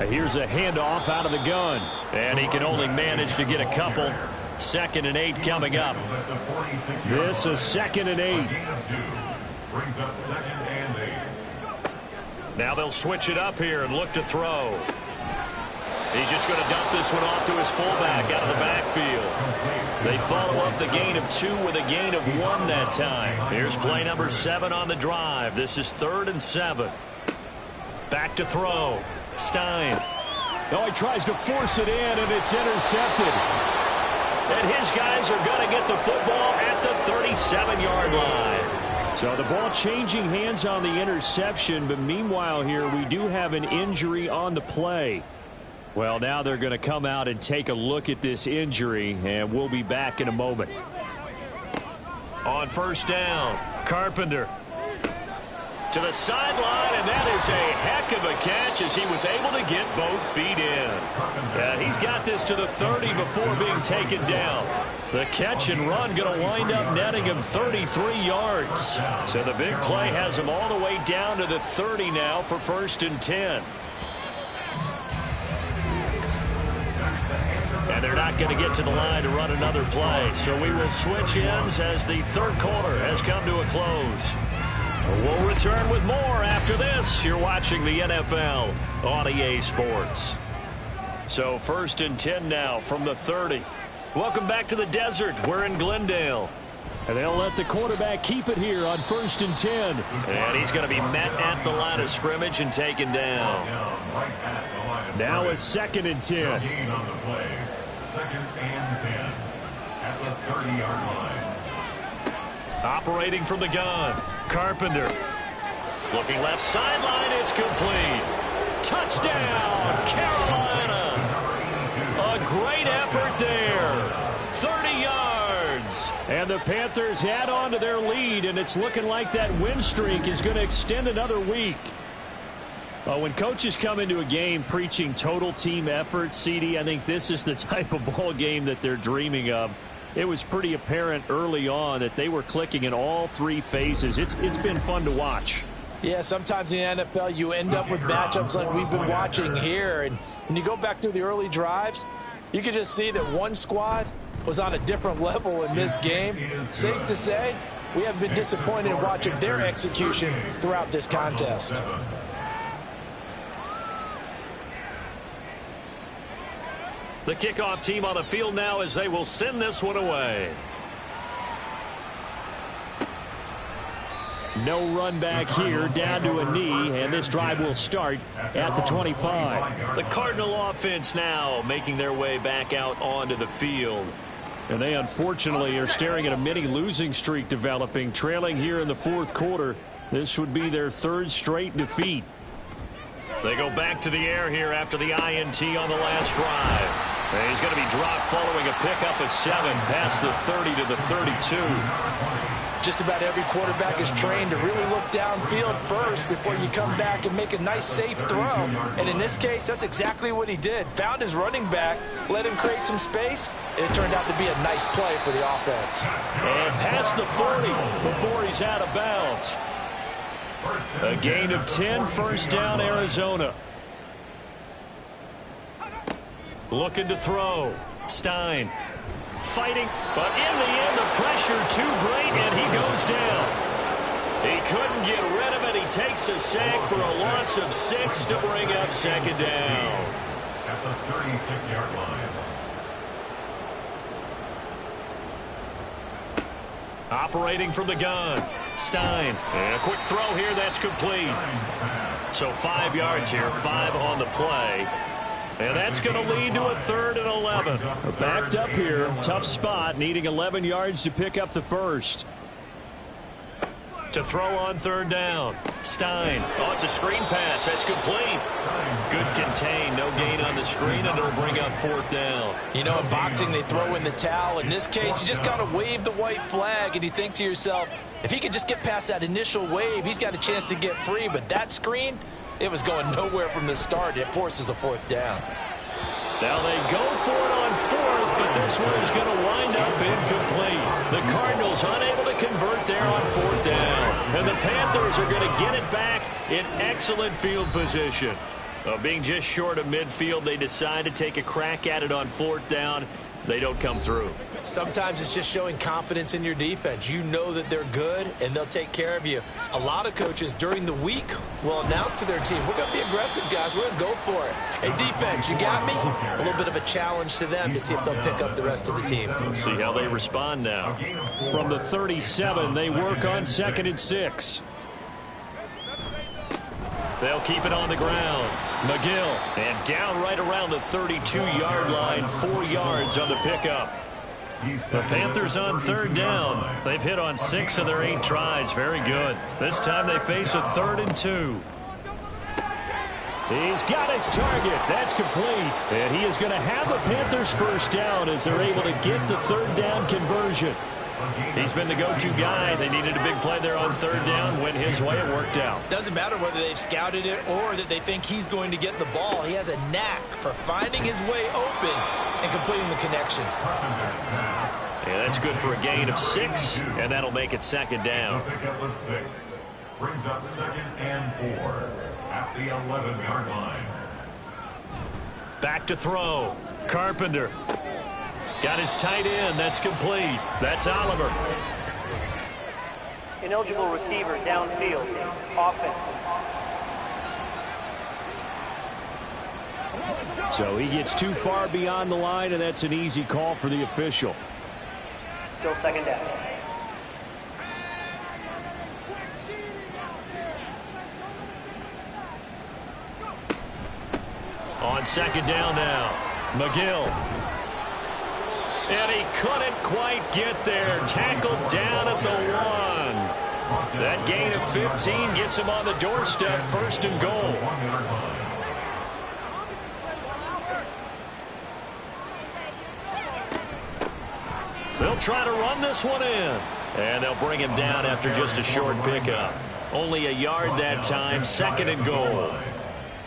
Here's a handoff out of the gun. And he can only manage to get a couple. 2nd and 8 coming up. This is 2nd and 8. Brings up 2nd and 8. Now they'll switch it up here and look to throw. He's just going to dump this one off to his fullback out of the backfield. They follow up the gain of 2 with a gain of 1 that time. Here's play number 7 on the drive. This is 3rd and 7. Back to throw. Stein. Oh, he tries to force it in, and it's intercepted. And his guys are going to get the football at the 37-yard line. So the ball changing hands on the interception, but meanwhile here we do have an injury on the play. Well, now they're going to come out and take a look at this injury, and we'll be back in a moment. On 1st down, Carpenter to the sideline, and that is a heck of a catch as he was able to get both feet in. And he's got this to the 30 before being taken down. The catch and run going to wind up netting him 33 yards. So the big play has him all the way down to the 30 now for 1st and 10. And they're not going to get to the line to run another play. So we will switch ends as the third quarter has come to a close. We'll return with more after this. You're watching the NFL on EA Sports. So 1st and 10 now from the 30. Welcome back to the desert. We're in Glendale. And they'll let the quarterback keep it here on 1st and 10. And he's going to be met at the line of scrimmage and taken down. Now a 2nd and 10. On the play. 2nd and 10 at the 30-yard line. Operating from the gun, Carpenter. Looking left sideline, it's complete. Touchdown, Carolina. A great effort there. 30 yards. And the Panthers add on to their lead, and it's looking like that win streak is going to extend another week. When coaches come into a game preaching total team effort, CD, I think this is the type of ball game that they're dreaming of. It was pretty apparent early on that they were clicking in all 3 phases. It's been fun to watch. Yeah, sometimes in the NFL you end up with matchups like we've been watching here. And when you go back through the early drives, you can just see that one squad was on a different level in this game. Safe to say, we have been disappointed in watching their execution throughout this contest. The kickoff team on the field now as they will send this one away. No run back here, down to a knee, and this drive will start at the 25. The Cardinal offense now making their way back out onto the field. And they unfortunately are staring at a mini losing streak developing, trailing here in the fourth quarter. This would be their third straight defeat. They go back to the air here after the INT on the last drive. And he's going to be dropped following a pickup of 7 past the 30 to the 32. Just about every quarterback is trained to really look downfield first before you come back and make a nice, safe throw. And in this case, that's exactly what he did. Found his running back, let him create some space, and it turned out to be a nice play for the offense. And past the 40 before he's out of bounds. A gain of 10, first down, Arizona. Looking to throw. Stein fighting, but in the end, the pressure too great, and he goes down. He couldn't get rid of it. He takes a sack for a loss of 6 to bring up second down. At the 36-yard line. Operating from the gun. Stein. And a quick throw here. That's complete. So 5 yards here. 5 on the play. And that's going to lead to a 3rd and 11. We're backed up here. Tough spot. Needing 11 yards to pick up the first. To throw on 3rd down. Stein. Oh, it's a screen pass. That's complete. Good contain. No gain on the screen, and it'll bring up 4th down. You know, in boxing, they throw in the towel. In this case, you just kind of wave the white flag, and you think to yourself, if he could just get past that initial wave, he's got a chance to get free. But that screen, it was going nowhere from the start. It forces a 4th down. Now they go for it on 4th, but this one is going to wind up incomplete. The Cardinals unable to convert there on 4th down. And the Panthers are going to get it back in excellent field position. Being just short of midfield, they decide to take a crack at it on 4th down. They don't come through. Sometimes it's just showing confidence in your defense. You know that they're good, and they'll take care of you. A lot of coaches during the week will announce to their team, we're going to be aggressive, guys. We're going to go for it. Hey, defense, you got me? A little bit of a challenge to them to see if they'll pick up the rest of the team. Let's see how they respond now. From the 37, they work on 2nd and 6. They'll keep it on the ground. McGill, and down right around the 32-yard line, 4 yards on the pickup. The Panthers on 3rd down. They've hit on 6 of their 8 tries. Very good. This time they face a 3rd and 2. He's got his target. That's complete. And he is going to have the Panthers first down as they're able to get the 3rd down conversion. He's been the go-to guy. They needed a big play there on 3rd down. Went his way. It worked out. Doesn't matter whether they've scouted it or that they think he's going to get the ball. He has a knack for finding his way open and completing the connection. Yeah, that's good for a gain of 6, and that'll make it 2nd down. So pickup of 6 brings up 2nd and 4 at the 11-yard line. Back to throw. Carpenter. Got his tight end. That's complete. That's Oliver. Ineligible receiver downfield. Offense. So he gets too far beyond the line, and that's an easy call for the official. Still 2nd down. On 2nd down now. McGill. And he couldn't quite get there. Tackled down at the 1. That gain of 15 gets him on the doorstep. 1st and goal. They'll try to run this one in. And they'll bring him down after just a short pickup. Only a yard that time. 2nd and goal.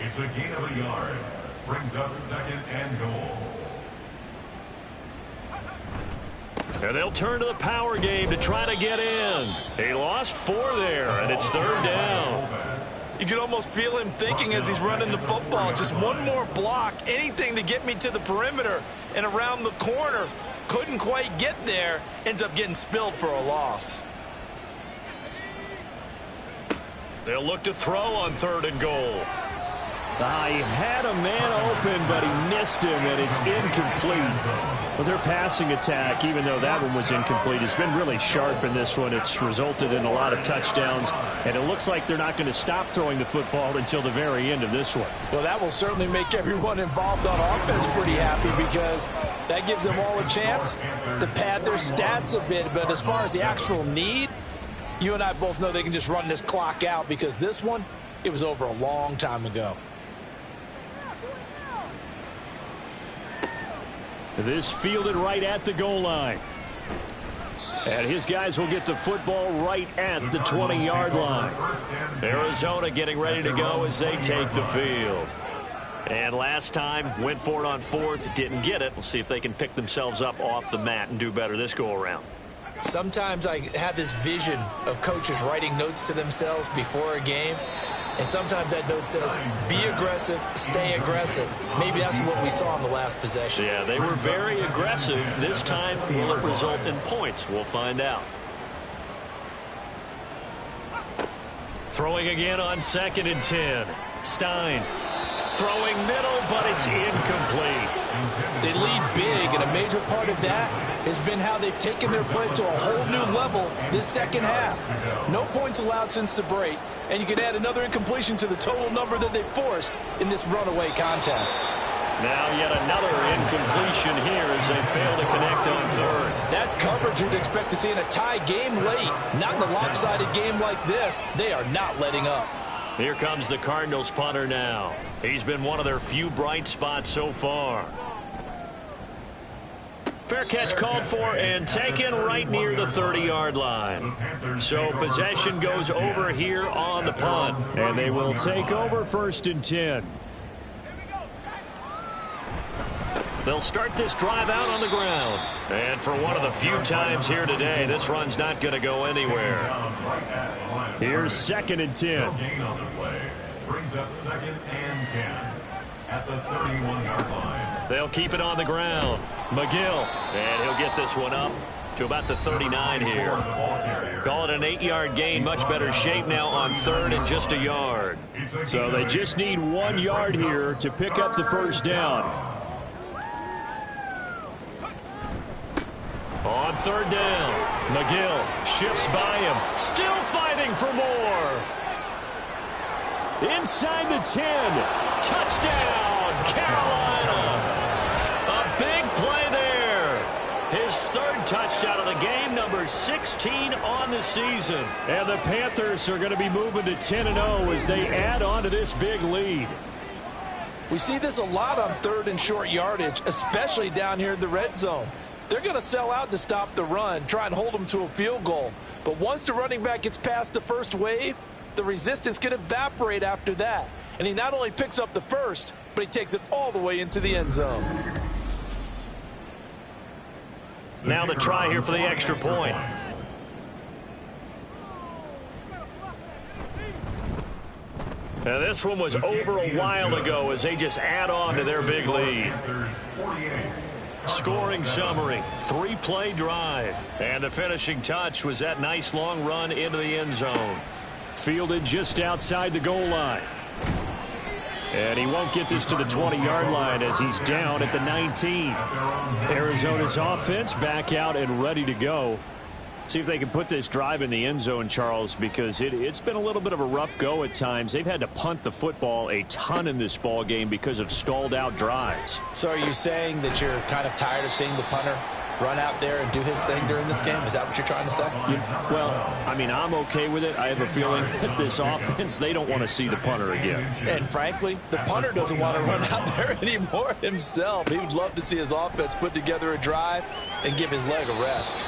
It's a gain of a yard. Brings up 2nd and goal. And they'll turn to the power game to try to get in. He lost 4 there, and it's 3rd down. You can almost feel him thinking as he's running the football. Just one more block, anything to get me to the perimeter and around the corner. Couldn't quite get there. Ends up getting spilled for a loss. They'll look to throw on 3rd and goal. He had a man open, but he missed him, and it's incomplete. But their passing attack, even though that one was incomplete, has been really sharp in this one. It's resulted in a lot of touchdowns, and it looks like they're not going to stop throwing the football until the very end of this one. Well, that will certainly make everyone involved on offense pretty happy because that gives them all a chance to pad their stats a bit. But as far as the actual need, you and I both know they can just run this clock out because this one, it was over a long time ago. This fielded right at the goal line. And his guys will get the football right at the 20-yard line. Arizona getting ready to go as they take the field. And last time, went for it on fourth, didn't get it. We'll see if they can pick themselves up off the mat and do better this go-around. Sometimes I have this vision of coaches writing notes to themselves before a game. And sometimes that note says, be aggressive, stay aggressive. Maybe that's what we saw in the last possession. Yeah, they were very aggressive. This time, will it result in points? We'll find out. Throwing again on 2nd and 10. Stein throwing middle, but it's incomplete. They lead big, and a major part of that has been how they've taken their play to a whole new level this second half. No points allowed since the break, and you can add another incompletion to the total number that they forced in this runaway contest. Now yet another incompletion here as they fail to connect on third. That's coverage you'd expect to see in a tie game late. Not in a lopsided game like this. They are not letting up. Here comes the Cardinals punter now. He's been one of their few bright spots so far. Fair catch called for and taken right near the 30-yard line. So possession goes over here on the punt. And they will take over 1st and 10. They'll start this drive out on the ground. And for one of the few times here today, this run's not going to go anywhere. Here's 2nd and 10. Brings up 2nd and 10 at the 31-yard line. They'll keep it on the ground. McGill, and he'll get this one up to about the 39 here. Call it an 8-yard gain. Much better shape now on 3rd and just a yard. So they just need 1 yard here to pick up the first down. On 3rd down, McGill shifts by him. Still fighting for more. Inside the 10. Touchdown, Carolina. A big play there. His 3rd touchdown of the game, number 16 on the season. And the Panthers are going to be moving to 10-0 as they add on to this big lead. We see this a lot on 3rd and short yardage, especially down here in the red zone. They're going to sell out to stop the run, try and hold them to a field goal. But once the running back gets past the first wave, the resistance can evaporate after that. And he not only picks up the first, but he takes it all the way into the end zone. Now the try here for the extra point. Now this one was over a while ago as they just add on to their big lead. Scoring summary, 3-play drive. And the finishing touch was that nice long run into the end zone. Fielded just outside the goal line. And he won't get this to the 20-yard line as he's down at the 19. Arizona's offense back out and ready to go. See if they can put this drive in the end zone, Charles, because it's been a little bit of a rough go at times. They've had to punt the football a ton in this ball game because of stalled-out drives. So are you saying that you're kind of tired of seeing the punter run out there and do his thing during this game? Is that what you're trying to say? Well, I mean, I'm okay with it. I have a feeling that this offense, they don't want to see the punter again. And frankly, the punter doesn't want to run out there anymore himself. He would love to see his offense put together a drive and give his leg a rest.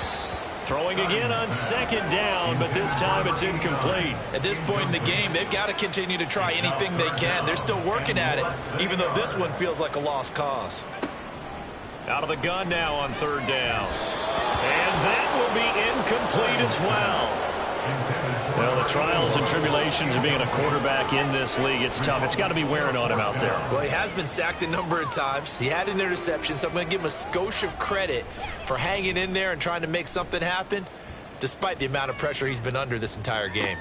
Throwing again on 2nd down, but this time it's incomplete. At this point in the game, they've got to continue to try anything they can. They're still working at it, even though this one feels like a lost cause. Out of the gun now on 3rd down. And that will be incomplete as well. Well, the trials and tribulations of being a quarterback in this league, it's tough. It's got to be wearing on him out there. Well, he has been sacked a number of times. He had an interception, so I'm going to give him a skosh of credit for hanging in there and trying to make something happen, despite the amount of pressure he's been under this entire game.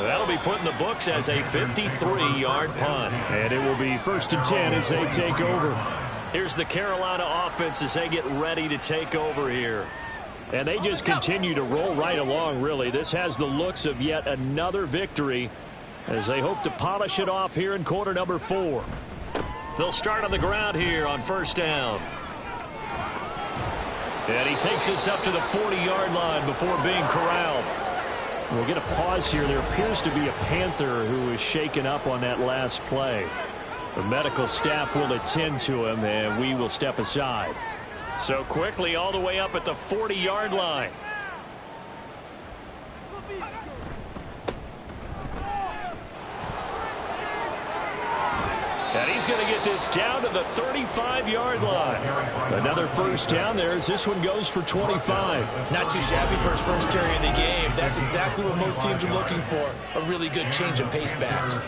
That'll be put in the books as a 53-yard punt. And it will be 1st and 10 as they take over. Here's the Carolina offense as they get ready to take over here. And they just continue to roll right along, really. This has the looks of yet another victory as they hope to polish it off here in quarter number 4. They'll start on the ground here on 1st down. And he takes us up to the 40-yard line before being corralled. We'll get a pause here. There appears to be a Panther who is shaken up on that last play. The medical staff will attend to him, and we will step aside. So quickly all the way up at the 40-yard line. And he's going to get this down to the 35-yard line. Another 1st down there as this one goes for 25. Not too shabby for his first carry of the game. That's exactly what most teams are looking for. A really good change of pace back.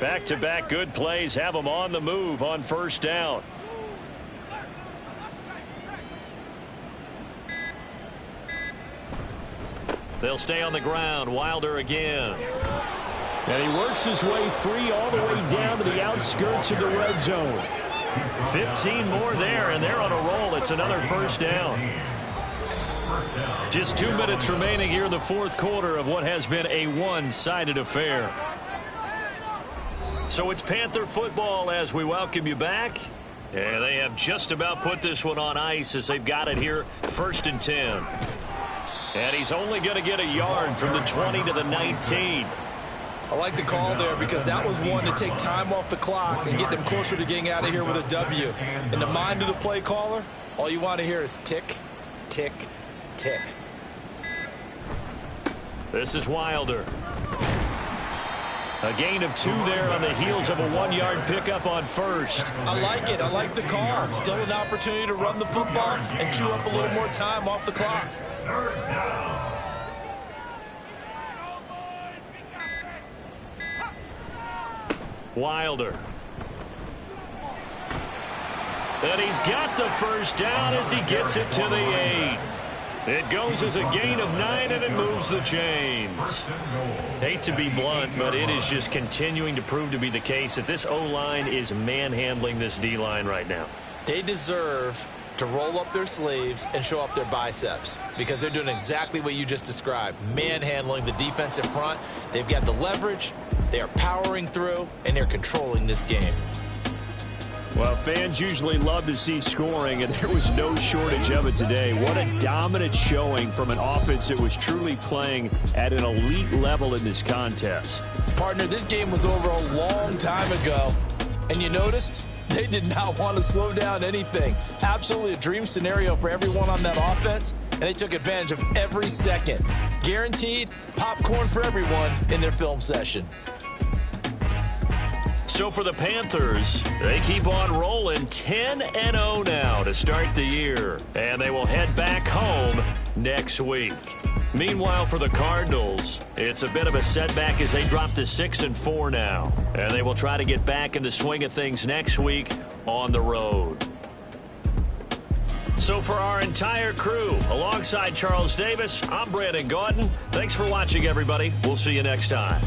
Back-to-back good plays have them on the move on 1st down. They'll stay on the ground. Wilder again. And he works his way free all the way down to the outskirts of the red zone. 15 more there, and they're on a roll. It's another 1st down. Just 2 minutes remaining here in the 4th quarter of what has been a one-sided affair. So it's Panther football as we welcome you back. And they have just about put this one on ice as they've got it here 1st and 10. And he's only going to get a yard from the 20 to the 19. I like the call there because that was one to take time off the clock and get them closer to getting out of here with a W. In the mind of the play caller, all you want to hear is tick, tick, tick. This is Wilder. A gain of 2 there on the heels of a 1-yard pickup on 1st. I like it. I like the call. Still an opportunity to run the football and chew up a little more time off the clock. Wilder. And he's got the 1st down as he gets it to the 8. It goes as a gain of 9, and it moves the chains. Hate to be blunt, but it is just continuing to prove to be the case that this O-line is manhandling this D-line right now. They deserve to roll up their sleeves and show up their biceps because they're doing exactly what you just described, manhandling the defensive front. They've got the leverage, they are powering through, and they're controlling this game. Well, fans usually love to see scoring, and there was no shortage of it today. What a dominant showing from an offense that was truly playing at an elite level in this contest. Partner, this game was over a long time ago, and you noticed they did not want to slow down anything. Absolutely a dream scenario for everyone on that offense, and they took advantage of every second. Guaranteed popcorn for everyone in their film session. So for the Panthers, they keep on rolling 10-0 now to start the year. And they will head back home next week. Meanwhile, for the Cardinals, it's a bit of a setback as they drop to 6-4 now. And they will try to get back in the swing of things next week on the road. So for our entire crew, alongside Charles Davis, I'm Brandon Gaudin. Thanks for watching, everybody. We'll see you next time.